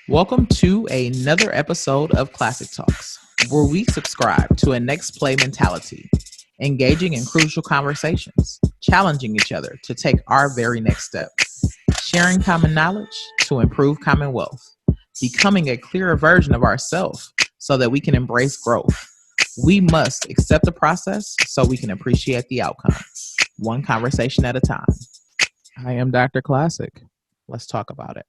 Welcome to another episode of Classic Talks, where we subscribe to a next play mentality, engaging in crucial conversations, challenging each other to take our very next step, sharing common knowledge to improve common wealth, becoming a clearer version of ourselves so that we can embrace growth. We must accept the process so we can appreciate the outcome, one conversation at a time. I am Dr. Classic. Let's talk about it.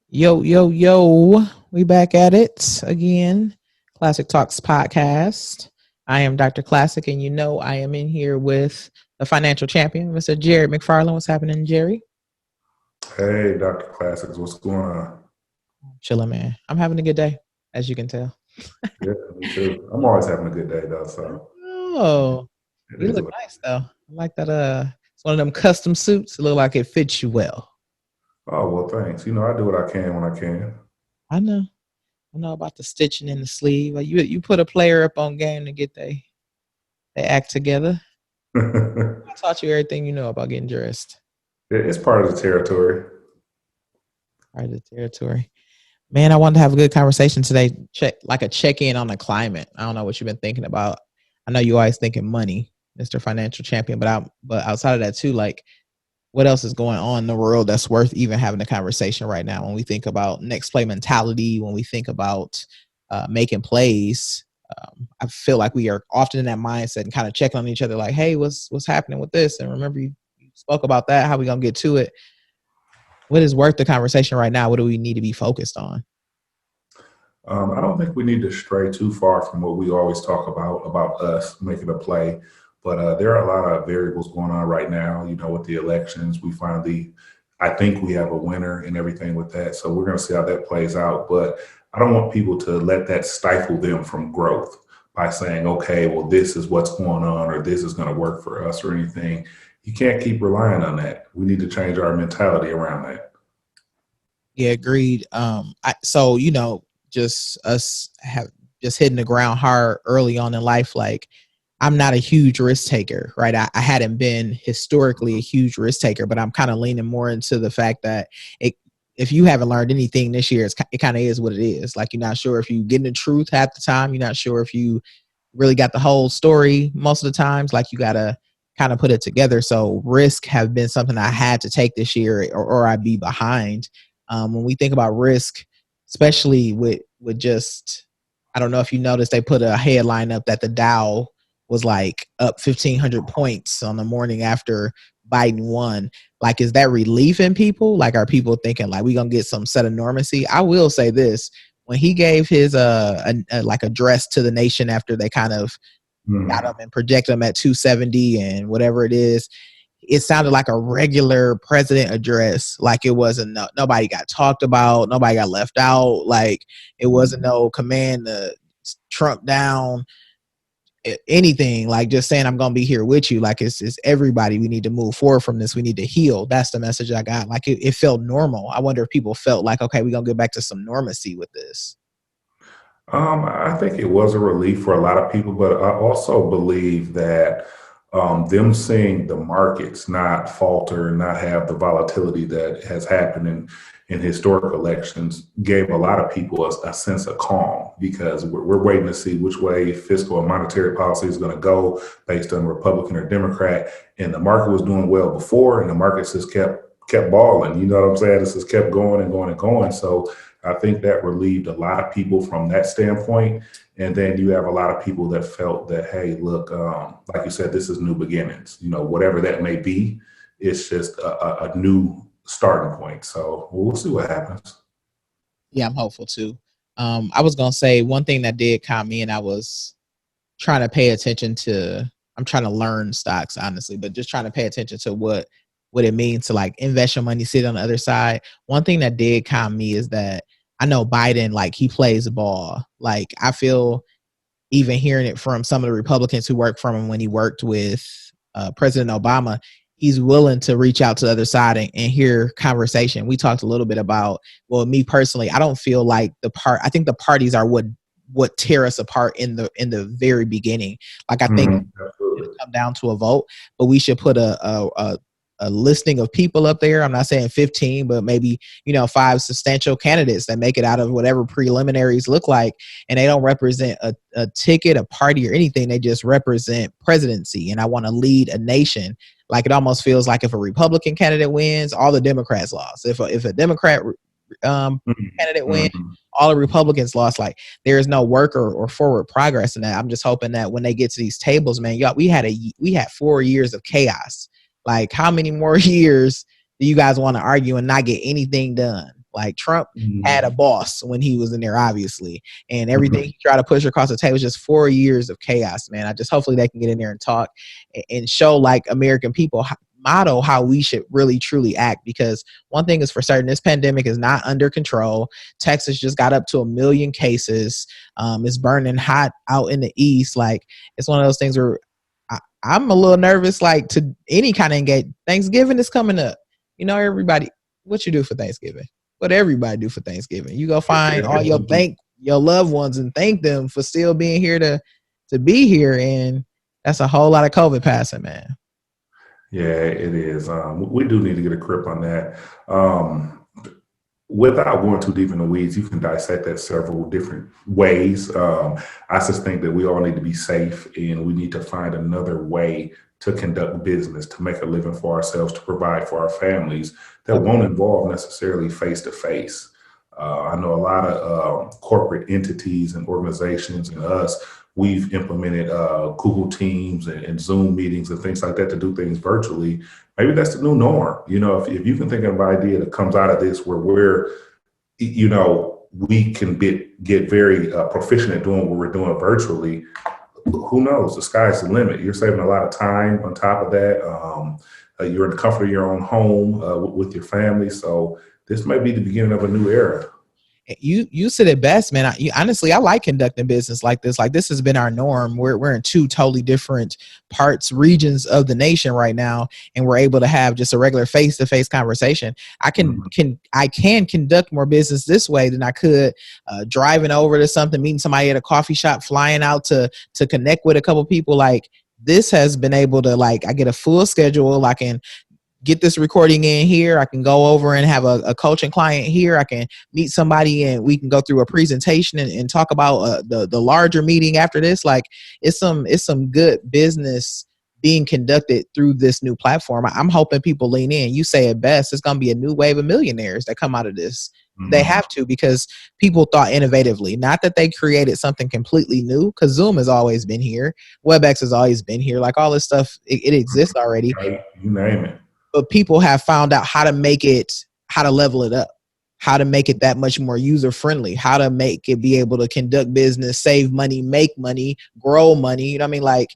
Yo, we back at it again. Classic Talks podcast. I am Dr. Classic, and I am in here with the financial champion, Mr. Jarret McFarland. What's happening, Jerry? Hey, Dr. Classics, what's going on? Chilling, man. I'm having a good day, as you can tell. Yeah, me too. I'm always having a good day, though. So. Oh, you look nice, though. I like that. It's one of them custom suits. It look like it fits you well. Oh, well, thanks. I do what I can when I can. I know about the stitching in the sleeve. Like you put a player up on game to get they act together. I taught you everything you know about getting dressed. It's part of the territory. Part of the territory. Man, I wanted to have a good conversation today. Check-in on the climate. I don't know what you've been thinking about. I know you always thinking money, Mr. Financial Champion, but outside of that too, like what else is going on in the world that's worth even having a conversation right now? When we think about next play mentality, when we think about making plays, I feel like we are often in that mindset and kind of checking on each other like, hey, what's happening with this? And remember you spoke about that, how we going to get to it. What is worth the conversation right now? What do we need to be focused on? I don't think we need to stray too far from what we always talk about us making a play. But there are a lot of variables going on right now, with the elections. I think we have a winner and everything with that. So we're going to see how that plays out. But I don't want people to let that stifle them from growth by saying, okay, well, this is what's going on or this is going to work for us or anything. You can't keep relying on that. We need to change our mentality around that. Yeah, agreed. Just us have just hitting the ground hard early on in life, like I'm not a huge risk taker, right? I hadn't been historically a huge risk taker, but I'm kind of leaning more into the fact that if you haven't learned anything this year, it kind of is what it is. Like, you're not sure if you get the truth half the time. You're not sure if you really got the whole story most of the times. Like, you got to kind of put it together. So risk have been something I had to take this year or I'd be behind. When we think about risk, especially with just, I don't know if you noticed, they put a headline up that the Dow was like up 1,500 points on the morning after Biden won. Like, is that relief in people? Like, are people thinking like we gonna get some set of normacy? I will say this: when he gave his address to the nation after they kind of got him and projected him at 270 and whatever it is, it sounded like a regular president address. Like, it wasn't nobody got talked about, nobody got left out. Like, it wasn't no command to Trump down, anything, like just saying I'm gonna be here with you. Like, it's everybody, we need to move forward from this, we need to heal. That's the message I got. Like, it felt normal. I wonder if people felt like, okay, we're gonna get back to some normalcy with this. I think it was a relief for a lot of people, but I also believe that them seeing the markets not falter, not have the volatility that has happened in historic elections gave a lot of people a sense of calm, because we're waiting to see which way fiscal and monetary policy is going to go based on Republican or Democrat. And the market was doing well before, and the markets just kept balling. You know what I'm saying? This just kept going and going and going. So I think that relieved a lot of people from that standpoint. And then you have a lot of people that felt that, hey, look, like you said, this is new beginnings. Whatever that may be, it's just a new starting point. So we'll see what happens. Yeah, I'm hopeful too. I was gonna say one thing that did calm me, and I was trying to pay attention to. I'm trying to learn stocks, honestly, but just trying to pay attention to what it means to like invest your money, sit on the other side. One thing that did calm me is that I know Biden, like, he plays the ball. Like, I feel, even hearing it from some of the Republicans who worked for him when he worked with President Obama, he's willing to reach out to the other side and hear conversation. We talked a little bit about, well, me personally, I don't feel like I think the parties are what tear us apart in the very beginning. Like, I think it come down to a vote, but we should put a a listing of people up there. I'm not saying 15, but maybe, 5 substantial candidates that make it out of whatever preliminaries look like. And they don't represent a ticket, a party, or anything. They just represent presidency. And I want to lead a nation. Like, it almost feels like if a Republican candidate wins, all the Democrats lost. If a Democrat candidate wins, all the Republicans lost. Like, there is no work or forward progress in that. I'm just hoping that when they get to these tables, man, y'all, we had 4 years of chaos. Like, how many more years do you guys want to argue and not get anything done? Like, Trump had a boss when he was in there, obviously, and everything he tried to push across the table was just 4 years of chaos, man. I just hopefully they can get in there and talk and show, like, American people, model how we should really truly act. Because one thing is for certain, this pandemic is not under control. Texas just got up to 1 million cases. It's burning hot out in the east. Like, it's one of those things where I'm a little nervous, like, to any kind of engage. Thanksgiving is coming up. Everybody, what you do for Thanksgiving? What everybody do for Thanksgiving? You go find all your loved ones and thank them for still being here to be here. And that's a whole lot of COVID passing, man. Yeah, it is. We do need to get a grip on that. Without going too deep in the weeds, you can dissect that several different ways. I just think that we all need to be safe, and we need to find another way to conduct business, to make a living for ourselves, to provide for our families that won't involve necessarily face-to-face. I know a lot of corporate entities and organizations and us, we've implemented Google Teams and Zoom meetings and things like that to do things virtually. Maybe that's the new norm. If you can think of an idea that comes out of this where we can get very proficient at doing what we're doing virtually, who knows? The sky's the limit. You're saving a lot of time on top of that. You're in the comfort of your own home with your family. So this might be the beginning of a new era. You said it best, man. Honestly, I like conducting business like this. Like, this has been our norm. We're in 2 totally different regions of the nation right now, and we're able to have just a regular face-to-face conversation. I can conduct more business this way than I could driving over to something, meeting somebody at a coffee shop, flying out to connect with a couple people. Like, this has been able to, like, I get a full schedule. I can get this recording in here. I can go over and have a coaching client here. I can meet somebody and we can go through a presentation and talk about the larger meeting after this. Like, it's some good business being conducted through this new platform. I'm hoping people lean in. You say it best. It's going to be a new wave of millionaires that come out of this. They have to, because people thought innovatively. Not that they created something completely new, because Zoom has always been here. WebEx has always been here. Like, all this stuff, it exists already. Right. You name it. But people have found out how to level it up, how to make it that much more user friendly, how to make it be able to conduct business, save money, make money, grow money. You know what I mean? Like,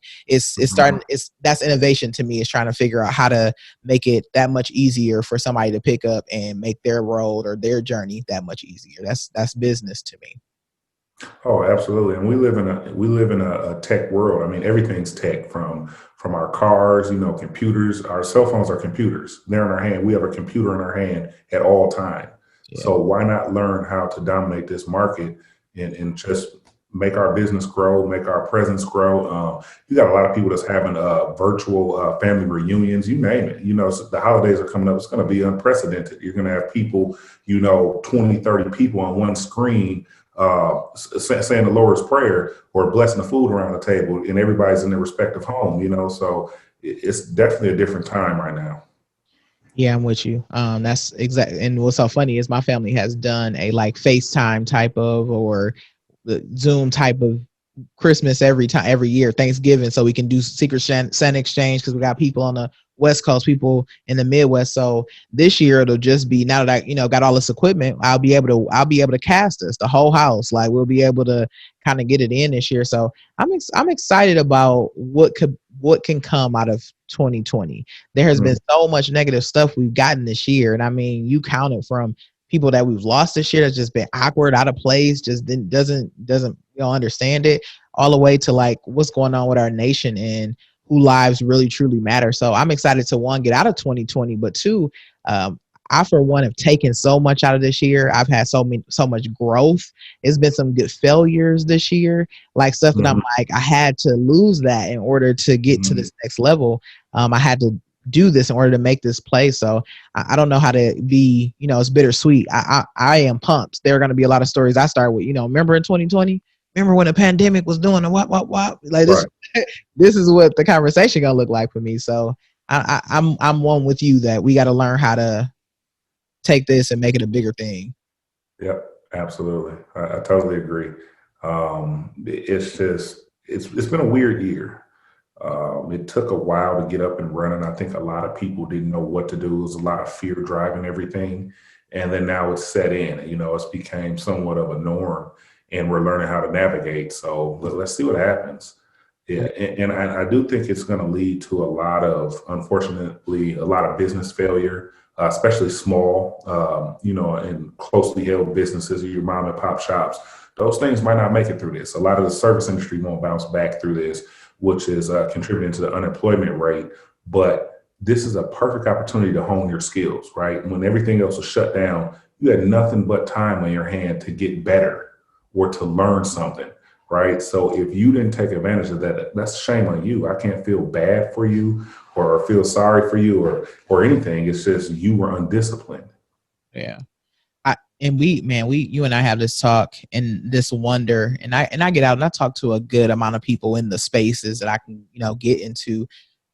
that's innovation to me, is trying to figure out how to make it that much easier for somebody to pick up and make their road or their journey that much easier. That's business to me. Oh, absolutely. And we live in a tech world. I mean, everything's tech, from our cars, computers. Our cell phones are computers. They're in our hand. We have a computer in our hand at all time. Yeah. So why not learn how to dominate this market and just make our business grow, make our presence grow? You got a lot of people that's having virtual family reunions, you name it. So the holidays are coming up. It's going to be unprecedented. You're going to have people, 20, 30 people on one screen saying the Lord's Prayer or blessing the food around the table, and everybody's in their respective home, so it's definitely a different time right now. Yeah, I'm with you. That's exactly. And what's so funny is my family has done a like FaceTime type of, or the Zoom type of Christmas every year, Thanksgiving, so we can do Secret Santa exchange, because we got people on the West Coast, people in the Midwest. So this year it'll just be, now that I got all this equipment, I'll be able to cast us the whole house. Like, we'll be able to kind of get it in this year. So I'm excited about what can come out of 2020. There has been so much negative stuff we've gotten this year, and I mean, you count it from people that we've lost this year that's just been awkward, out of place, just doesn't understand it, all the way to like what's going on with our nation and who lives really truly matter. So I'm excited to, one, get out of 2020, but two, I for one have taken so much out of this year. I've had so much growth. It's been some good failures this year, like stuff that I'm like, I had to lose that in order to get to this next level. I had to do this in order to make this play. So I don't know how to be, it's bittersweet. I am pumped. There are going to be a lot of stories I start with, remember in 2020, remember when the pandemic was doing a what, like this, Right. this is what the conversation going to look like for me. So I'm one with you that we got to learn how to take this and make it a bigger thing. Yep, absolutely. I totally agree. It's just it's been a weird year. It took a while to get up and running. I think a lot of people didn't know what to do. There was a lot of fear driving everything, and then now it's set in. It's became somewhat of a norm, and we're learning how to navigate. So let's see what happens. Yeah, and I do think it's going to lead to unfortunately, a lot of business failure, especially small, and closely held businesses, your mom and pop shops. Those things might not make it through this. A lot of the service industry won't bounce back through this, which is contributing to the unemployment rate. But this is a perfect opportunity to hone your skills, right? When everything else was shut down, you had nothing but time on your hand to get better or to learn something, right? So if you didn't take advantage of that, that's shame on you. I can't feel bad for you or feel sorry for you or anything. It's just you were undisciplined. Yeah. You and I have this talk and this wonder, and I get out and I talk to a good amount of people in the spaces that I can, get into.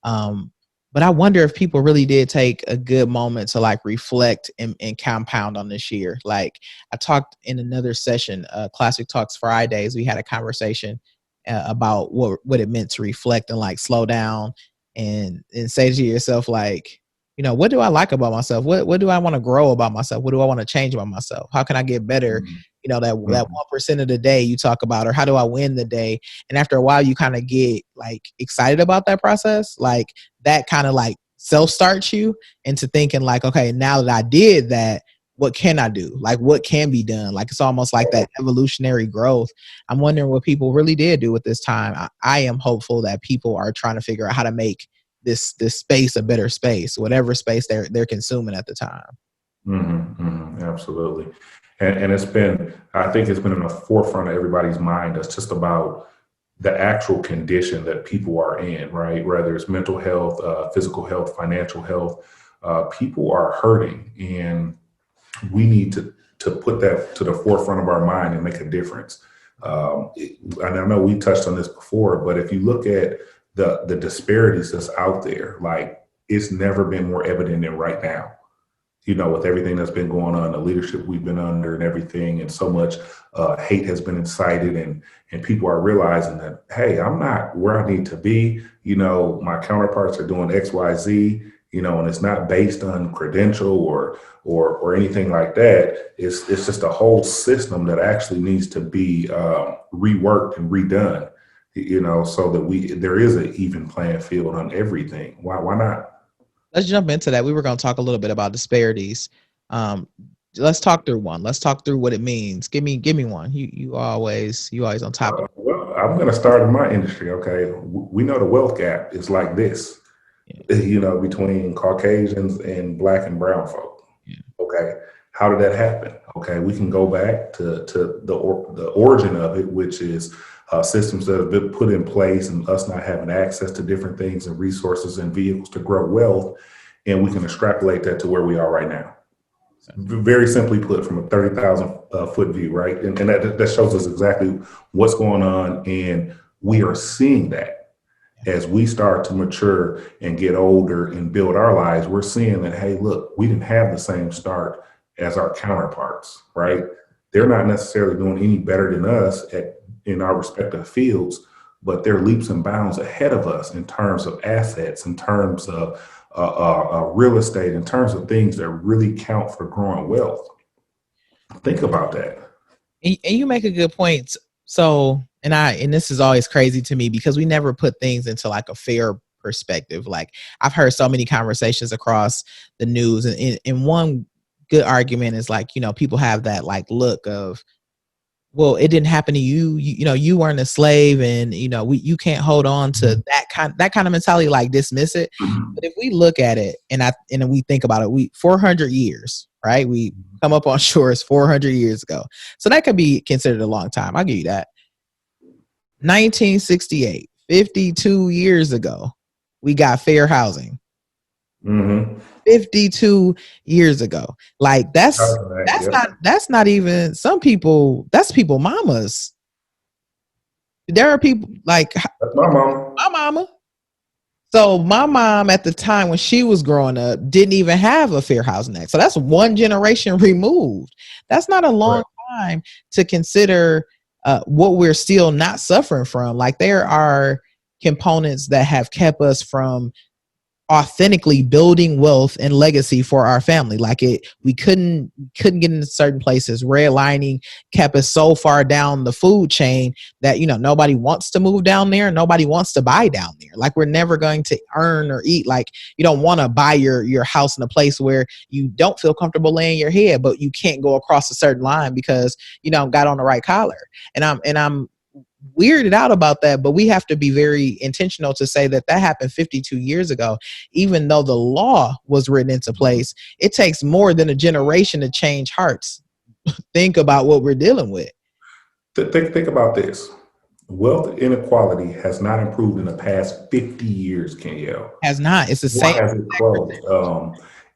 But I wonder if people really did take a good moment to like reflect and compound on this year. Like I talked in another session, Classic Talks Fridays, we had a conversation about what it meant to reflect and like slow down and say to yourself, like, what do I like about myself? What do I want to grow about myself? What do I want to change about myself? How can I get better? Mhm. That Mhm. 1% of the day you talk about, or how do I win the day? And after a while, you kind of get like excited about that process. Like that kind of like self starts you into thinking like, okay, now that I did that, what can I do? Like what can be done? Like it's almost like that evolutionary growth. I'm wondering what people really did do with this time. I am hopeful that people are trying to figure out how to make this space a better space, whatever space they're consuming at the time. Absolutely. And I think it's been in the forefront of everybody's mind. That's just about the actual condition that people are in, right? Whether it's mental health, physical health, financial health, people are hurting, and we need to put that to the forefront of our mind and make a difference. And I know we touched on this before, but if you look at the disparities that's out there, like it's never been more evident than right now. With everything that's been going on, the leadership we've been under and everything, and so much hate has been incited, and people are realizing that, hey, I'm not where I need to be. My counterparts are doing X, Y, Z. And it's not based on credential or anything like that. It's just a whole system that actually needs to be reworked and redone. So that there is an even playing field on everything. Why not? Let's jump into that. We were going to talk a little bit about disparities. Um, let's talk through one. Let's talk through what it means. Give me one. You always on top of Well, I'm going to start in my industry. Okay, we know the wealth gap is like this, it. between Caucasians and Black and brown folk. Yeah, Okay, how did that happen? Okay, we can go back to the origin of it, which is systems that have been put in place and us not having access to different things and resources and vehicles to grow wealth, and we can extrapolate that to where we are right now. Very simply put, from a 30,000 foot view, right? And that shows us exactly what's going on. And we are seeing that as we start to mature and get older and build our lives. We're seeing that, hey, look, we didn't have the same start as our counterparts, yeah, right? They're not necessarily doing any better than us in our respective fields, but they're leaps and bounds ahead of us in terms of assets, in terms of real estate, in terms of things that really count for growing wealth. Think about that. and you make a good point. So, and this is always crazy to me because we never put things into like a fair perspective. Like I've heard so many conversations across the news, and one good argument is like, people have that like look of, well, it didn't happen to you. You weren't a slave, and you can't hold on to that kind of mentality, like dismiss it. But if we look at it and then we think about it, we 400 years, right? We come up on shores 400 years ago, so that could be considered a long time. I'll give you that. 1968, 52 years ago, we got fair housing. Mm-hmm. 52 years ago. Like Yep. that's not even some people, that's people mamas. There are people like That's my mom. my mama. So my mom at the time when she was growing up didn't even have a Fair Housing Act. So that's one generation removed. That's not a long Right. time to consider what we're still not suffering from. Like there are components that have kept us from authentically building wealth and legacy for our family. Like we couldn't get into certain places. Redlining kept us so far down the food chain that nobody wants to move down there, nobody wants to buy down there. Like we're never going to earn or eat. Like you don't want to buy your house in a place where you don't feel comfortable laying your head, but you can't go across a certain line because got on the right collar. And I'm weirded out about that, but we have to be very intentional to say that happened 52 years ago. Even though the law was written into place, it takes more than a generation to change hearts. Think about what we're dealing with. Think about this. Wealth inequality has not improved in the past 50 years, Kenyelle. Has not. It's the Nor same has it closed.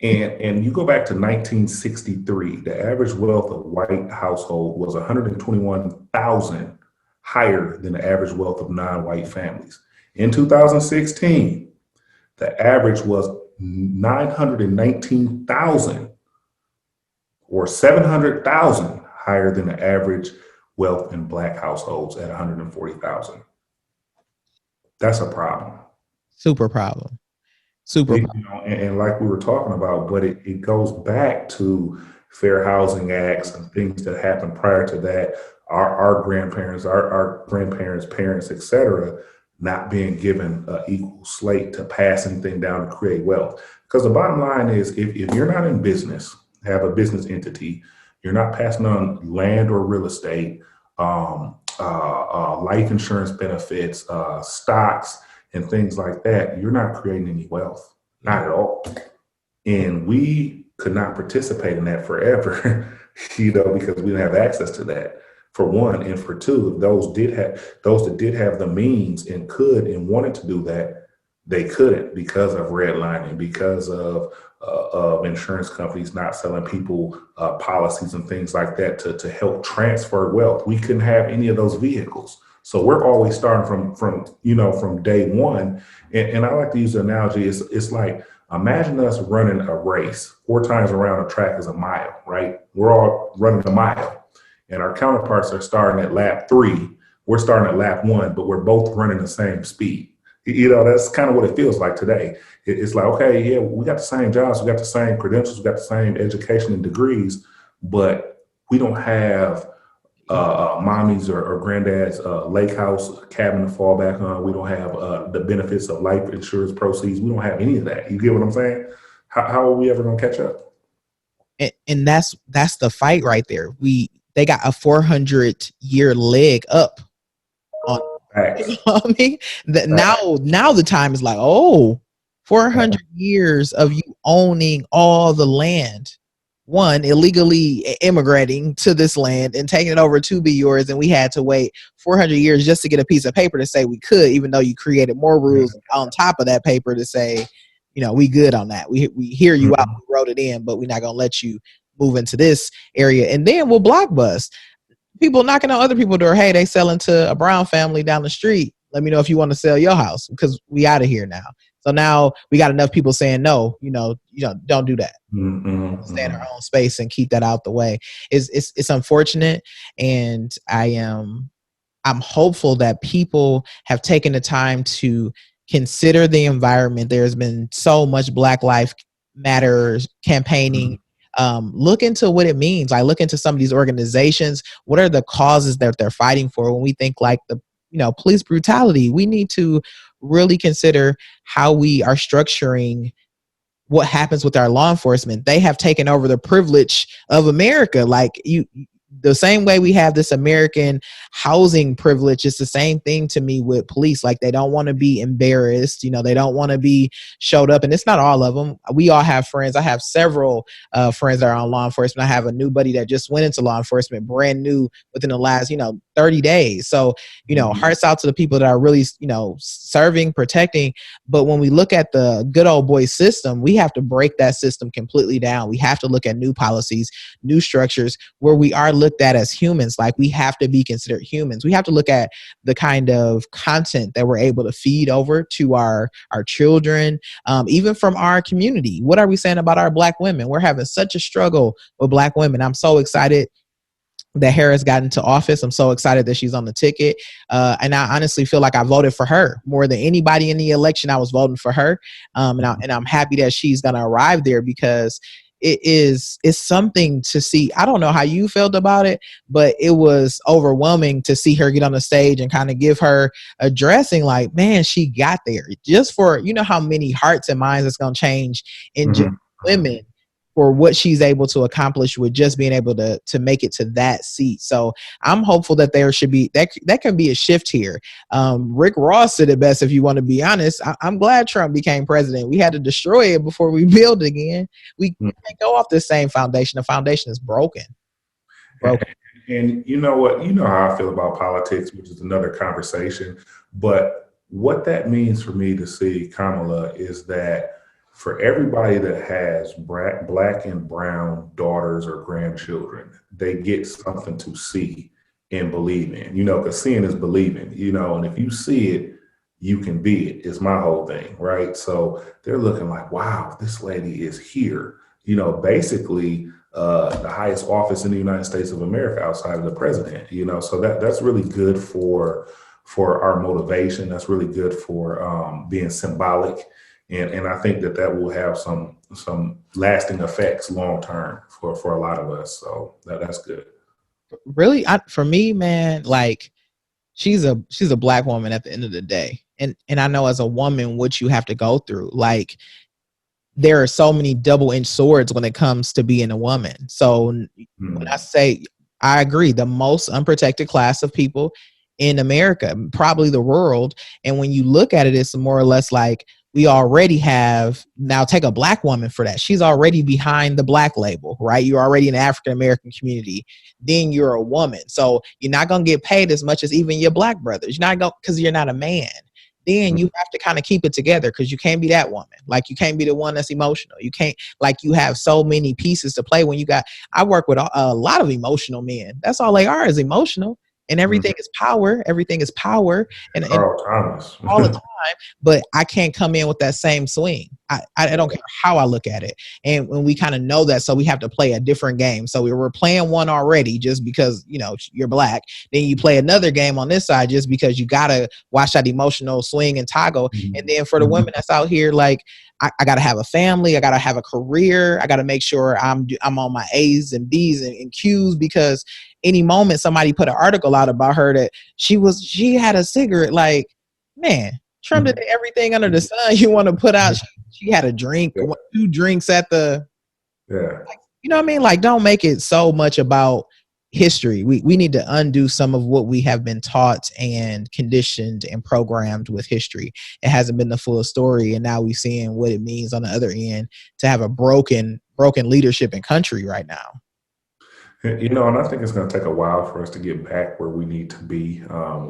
And you go back to 1963, the average wealth of white household was 121,000 higher than the average wealth of non-white families. In 2016, the average was 919,000 or 700,000 higher than the average wealth in black households at 140,000. That's a problem. super problem. Super problem. And like we were talking about, but it goes back to fair housing acts and things that happened prior to that. Our grandparents, our grandparents, parents, etc., not being given an equal slate to pass anything down to create wealth. Because the bottom line is, if you're not in business, have a business entity, you're not passing on land or real estate, life insurance benefits, stocks, and things like that, you're not creating any wealth, not at all. And we could not participate in that forever, because we didn't have access to that, for one. And for two, if those that did have the means and could and wanted to do that, they couldn't because of redlining, because of insurance companies not selling people policies and things like that to help transfer wealth. We couldn't have any of those vehicles. So we're always starting from day one. And I like to use the analogy. It's like, imagine us running a race. 4 times around a track is a mile, right? We're all running a mile, and our counterparts are starting at lap 3. We're starting at lap 1, but we're both running the same speed. That's kind of what it feels like today. It's like, okay, yeah, we got the same jobs, we got the same credentials, we got the same education and degrees, but we don't have mommy's or granddad's lake house cabin to fall back on. We don't have the benefits of life insurance proceeds. We don't have any of that. You get what I'm saying? How are we ever going to catch up? And that's the fight right there. They got a 400-year leg up on. You know what I mean? Now the time is like, 400 years of you owning all the land. One, illegally immigrating to this land and taking it over to be yours, and we had to wait 400 years just to get a piece of paper to say we could, even though you created more rules on top of that paper to say, we good on that. We hear you out, we wrote it in, but we're not gonna let you move into this area. And then we'll block bust. People knocking on other people's door. Hey, they selling to a Brown family down the street. Let me know if you want to sell your house because we out of here now. So now we got enough people saying no. Don't do that. Stay in our own space and keep that out the way. It's unfortunate, and I'm hopeful that people have taken the time to consider the environment. There's been so much Black Lives Matter campaigning. Look into what it means. I look into some of these organizations. What are the causes that they're fighting for? When we think like the police brutality, we need to really consider how we are structuring what happens with our law enforcement. They have taken over the privilege of America. Like the same way we have this American housing privilege, it's the same thing to me with police. Like they don't want to be embarrassed. They don't want to be showed up. And it's not all of them. We all have friends. I have several friends that are on law enforcement. I have a new buddy that just went into law enforcement, brand new within the last, 30 days. So, hearts out to the people that are really, serving, protecting. But when we look at the good old boy system, we have to break that system completely down. We have to look at new policies, new structures where we are looked at as humans. Like, we have to be considered humans. We have to look at the kind of content that we're able to feed over to our children, even from our community. What are we saying about our Black women? We're having such a struggle with Black women. I'm so excited that Harris got into office. I'm so excited that she's on the ticket. And I honestly feel like I voted for her more than anybody in the election. I was voting for her. And I'm happy that she's going to arrive there, because it's something to see. I don't know how you felt about it, but it was overwhelming to see her get on the stage and kind of give her addressing, like, man, she got there just for, how many hearts and minds it's going to change in just women, for what she's able to accomplish with just being able to make it to that seat. So I'm hopeful that there should be that can be a shift here. Rick Ross said it best, if you want to be honest. I'm glad Trump became president. We had to destroy it before we build again. We can't go off the same foundation. The foundation is broken. And you know what? You know how I feel about politics, which is another conversation. But what that means for me to see Kamala is that for everybody that has Black and brown daughters or grandchildren, they get something to see and believe in, because seeing is believing, and if you see it, you can be it, is my whole thing, right? So they're looking like, wow, this lady is here, basically the highest office in the United States of America outside of the president, so that's really good for our motivation. That's really good for being symbolic. And I think that will have some lasting effects long term for a lot of us. So that's good. Really, for me, man, like, she's a Black woman at the end of the day, and I know as a woman what you have to go through. Like, there are so many double-edged swords when it comes to being a woman. So when I say, I agree, the most unprotected class of people in America, probably the world. And when you look at it, it's more or less like, we already have, now take a Black woman for that. She's already behind the Black label, right? You're already in the African-American community. Then you're a woman. So you're not going to get paid as much as even your Black brothers. You're not going, because you're not a man. Then you have to kind of keep it together, because you can't be that woman. Like, you can't be the one that's emotional. You can't, like, you have so many pieces to play when you got, I work with a lot of emotional men. That's all they are, is emotional. And everything is power. Everything is power. And Thomas. all the time. But I can't come in with that same swing. I don't care how I look at it. And when we kind of know that, so we have to play a different game. So we were playing one already just because, you're Black. Then you play another game on this side just because you got to watch that emotional swing and toggle. And then for the women that's out here, like, I got to have a family. I got to have a career. I got to make sure I'm on my A's and B's and Q's, because any moment somebody put an article out about her that she had a cigarette, like, man, Trump did everything under the sun you want to put out. She had a drink, 2 drinks at the, like, you know what I mean? Like, don't make it so much about history. We need to undo some of what we have been taught and conditioned and programmed with history. It hasn't been the full story, and now we're seeing what it means on the other end to have a broken leadership in country right now. And I think it's going to take a while for us to get back where we need to be.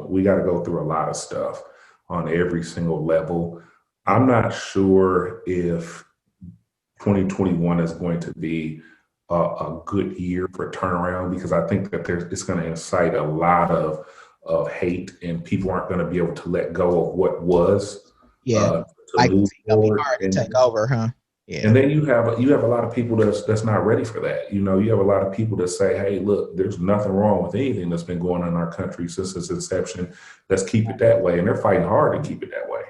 We got to go through a lot of stuff on every single level. I'm not sure if 2021 is going to be a good year for turnaround, because I think that it's going to incite a lot of hate, and people aren't going to be able to let go of what was. Like, it's going to be hard to take over, huh? Yeah. And then you have a lot of people that's not ready for that. You have a lot of people that say, hey, look, there's nothing wrong with anything that's been going on in our country since its inception. Let's keep it that way. And they're fighting hard to keep it that way.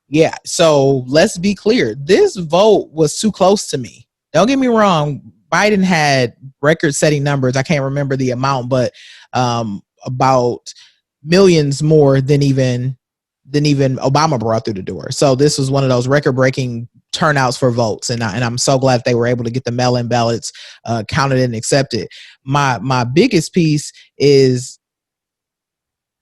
Yeah. So let's be clear. This vote was too close to me. Don't get me wrong. Biden had record-setting numbers. I can't remember the amount, but about millions more than even Obama brought through the door. So this was one of those record-breaking turnouts for votes, and I'm so glad they were able to get the mail-in ballots counted and accepted. My biggest piece is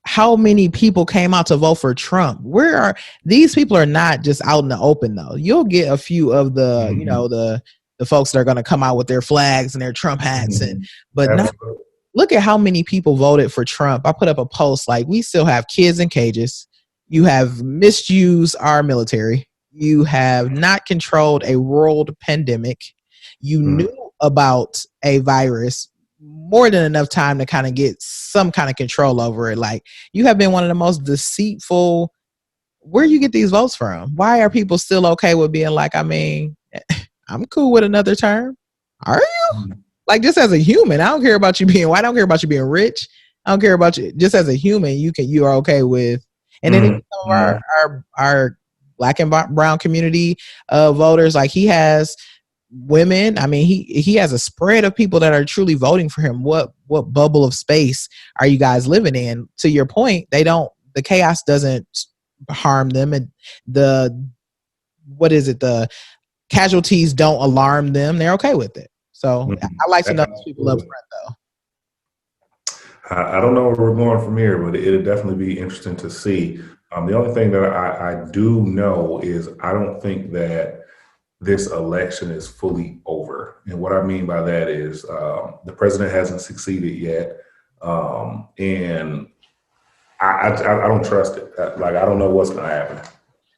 how many people came out to vote for Trump. Where are these people? Are not just out in the open though. You'll get a few of the the folks that are going to come out with their flags and their Trump hats, but not look at how many people voted for Trump. I put up a post like, we still have kids in cages. You have misused our military. You have not controlled a world pandemic. You Mm, knew about a virus more than enough time to kind of get some kind of control over it. Like, you have been one of the most deceitful. Where you get these votes from? Why are people still okay with being like, I mean, I'm cool with another term? Are you? mm, Like, just as a human, I don't care about you being white. I don't care about you being rich. I don't care about you. Just as a human, you are okay with. And then even mm, some of mm, our black and brown community voters, like, he has women. I mean, he has a spread of people that are truly voting for him. What bubble of space are you guys living in? To your point, they don't. The chaos doesn't harm them, and the what is it? The casualties don't alarm them. They're okay with it. So mm. I like to know those people up Absolutely. front, though. I don't know where we're going from here, but it'll definitely be interesting to see. The only thing that I do know is I don't think that this election is fully over. And what I mean by that is the president hasn't succeeded yet. And I don't trust it. Like, I don't know what's going to happen.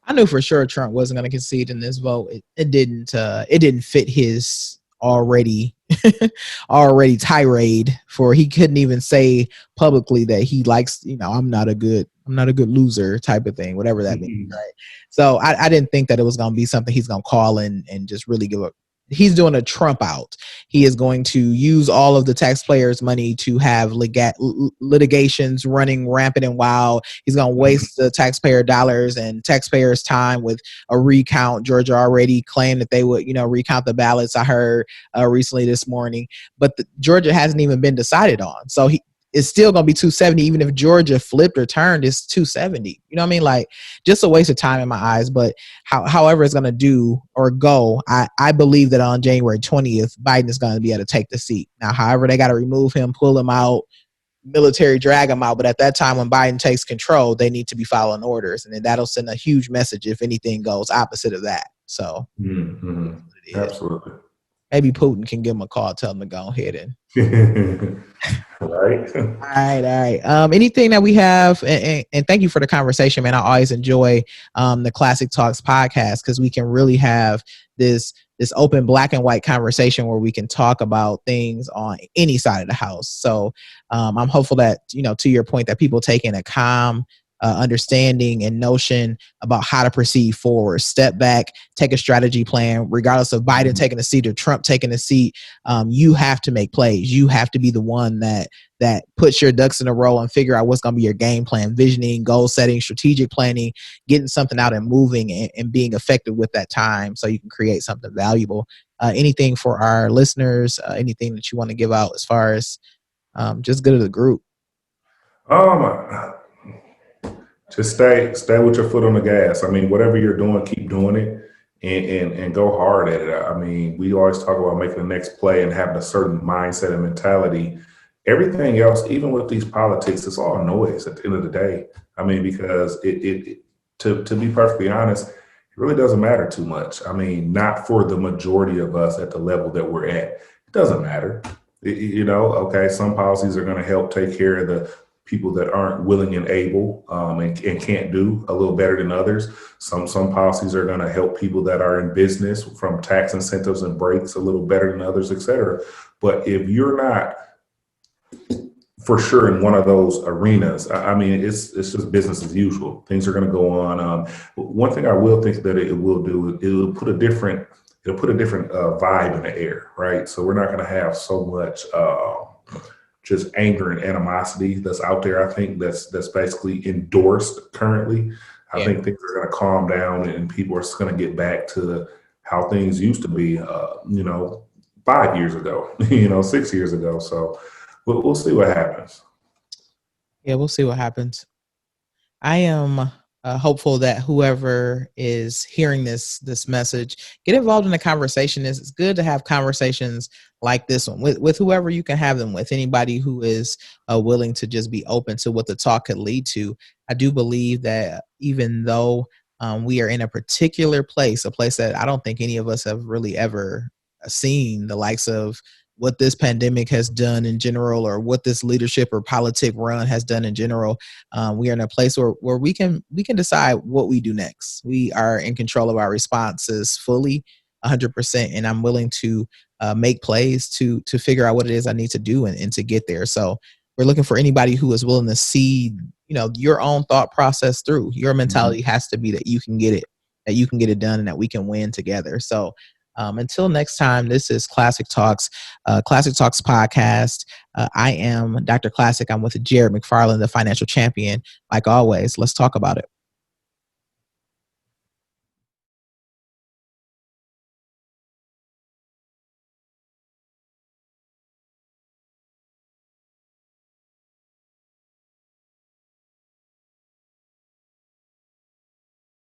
I knew for sure Trump wasn't going to concede in this vote. It didn't. It didn't fit his already already tirade. For he couldn't even say publicly that he likes. I'm not a good loser type of thing. Whatever that means, right? So I didn't think that it was going to be something he's going to call and just really give up. He's doing a Trump out. He is going to use all of the taxpayers' money to have litigations running rampant and wild. He's going to waste the taxpayer dollars and taxpayers' time with a recount. Georgia already claimed that they would, recount the ballots. I heard recently this morning, but Georgia hasn't even been decided on. So it's still going to be 270. Even if Georgia flipped or turned, it's 270. You know what I mean? Like, just a waste of time in my eyes. But however it's going to do or go, I believe that on January 20th, Biden is going to be able to take the seat. Now, however, they got to remove him, pull him out, military drag him out. But at that time, when Biden takes control, they need to be following orders. And then that'll send a huge message if anything goes opposite of that. So Mm-hmm. it is. Absolutely. Maybe Putin can give him a call, tell him to go ahead and Right. all right. Anything that we have, and thank you for the conversation, man. I always enjoy the Classic Talks podcast because we can really have this open black and white conversation where we can talk about things on any side of the house. So I'm hopeful that, to your point, that people take in a calm understanding and notion about how to proceed forward. Step back, take a strategy plan, regardless of Biden taking a seat or Trump taking a seat. You have to make plays. You have to be the one that puts your ducks in a row and figure out what's going to be your game plan, visioning, goal setting, strategic planning, getting something out and moving and being effective with that time so you can create something valuable. Anything for our listeners, anything that you want to give out as far as just good of the group? Um, just stay with your foot on the gas. I mean, whatever you're doing, keep doing it and go hard at it. I mean, we always talk about making the next play and having a certain mindset and mentality. Everything else, even with these politics, it's all noise at the end of the day. I mean, because to be perfectly honest, it really doesn't matter too much. I mean, not for the majority of us at the level that we're at. It doesn't matter. Okay, some policies are going to help take care of the people that aren't willing and able and can't do a little better than others. Some policies are going to help people that are in business from tax incentives and breaks a little better than others, et cetera. But if you're not for sure in one of those arenas, I mean, it's just business as usual. Things are going to go on. One thing I will think that it will do, it'll put a different vibe in the air, right? So we're not going to have so much just anger and animosity that's out there. I think that's basically endorsed currently. I think things are going to calm down and people are going to get back to how things used to be, 5 years ago, 6 years ago. So we'll see what happens. Yeah, we'll see what happens. I am hopeful that whoever is hearing this message get involved in the conversation. It's good to have conversations like this one with whoever you can have them with. Anybody who is willing to just be open to what the talk could lead to. I do believe that even though we are in a particular place, a place that I don't think any of us have really ever seen the likes of what this pandemic has done in general, or what this leadership or politic run has done in general. We are in a place where we can decide what we do next. We are in control of our responses fully, 100%, and I'm willing to make plays to figure out what it is I need to do and to get there. So we're looking for anybody who is willing to see, your own thought process through. Your mentality has to be that you can get it, that you can get it done, and that we can win together. So until next time, this is Classic Talks, Classic Talks podcast. I am Dr. Classic. I'm with Jarret McFarland, the financial champion. Like always, let's talk about it.